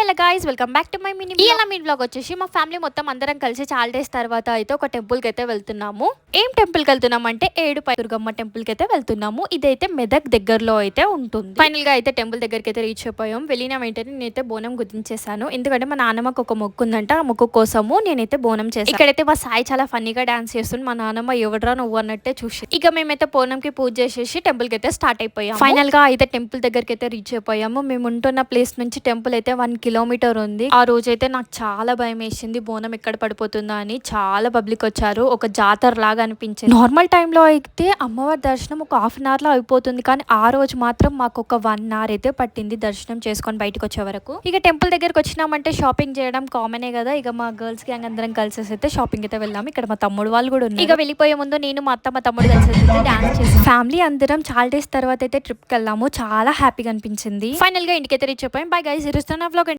Hello guys, welcome back to my mini ఇలా మీ blog వచ్చేసి మా ఫ్యామిలీ మొత్తం అందరం కలిసి చాలా డేస్ తర్వాత అయితే ఒక టెంపుల్ కి అయితే వెళ్తున్నాము. ఏం టెంపుల్ కి వెళ్తున్నాం అంటే ఏడుపై దుర్గమ్మ టెంపుల్ కి అయితే వెళ్తున్నాము. ఇదైతే మెదక్ దగ్గరలో అయితే ఉంటుంది. ఫైనల్ గా అయితే టెంపుల్ దగ్గరికి అయితే రీచ్ అయిపోయాం. వెళ్ళిన వెంటనే నేనైతే బోనం గుర్తించేసాను. ఎందుకంటే మా నాన్నమ్మకు ఒక మొక్కు ఉందంట. ఆ మొక్కు కోసము నేనైతే బోనం చేశాను. ఇక్కడైతే మా సాయి చాలా ఫన్నీగా డాన్స్ చేస్తుంది. మా నాన్నమ్మ ఎవడరా నువ్వు అన్నట్టే చూసి ఇక మేమైతే బోనంకి పూజ చేసేసి టెంపుల్ కి అయితే స్టార్ట్ అయిపోయాం. ఫైనల్ గా అయితే టెంపుల్ దగ్గరికి అయితే రీచ్ అయిపోయాము. మేము ఉంటున్న ప్లేస్ నుంచి టెంపుల్ అయితే 1 కిలోమీటర్ ఉంది. ఆ రోజు అయితే నాకు చాలా భయం వేసింది, బోనం ఎక్కడ పడిపోతుందా అని. చాలా పబ్లిక్ వచ్చారు, ఒక జాతర లాగా అనిపించింది. నార్మల్ టైంలో అయితే అమ్మవారి దర్శనం ఒక హాఫ్ అన్ అవర్ లో అయిపోతుంది, కానీ ఆ రోజు మాత్రం మాకు ఒక 1 అవర్ అయితే పట్టింది దర్శనం చేసుకొని బయటకు వచ్చే వరకు. ఇక టెంపుల్ దగ్గరకు వచ్చినామంటే షాపింగ్ చేయడం కామనే కదా. ఇక మా గర్ల్స్ గ్యాంగ్ అందరం కలిసి అయితే షాపింగ్ అయితే వెళ్ళాము. ఇక్కడ మా తమ్ముడు వాళ్ళు కూడా ఉన్నారు. ఇక వెళ్ళిపోయే ముందు నేను మా అత్త మా తమ్ముడు కలిసి అయితే డాన్స్ చేసాం. ఫ్యామిలీ అందరం చాలా డేస్ తర్వాత అయితే ట్రిప్ కి వెళ్ళాము. చాలా హ్యాపీగా అనిపించింది. ఫైనల్ గా ఇంటికైతే రీచ్ అయిపోయాం. Bye guys, ఇరుస్తున్న vlog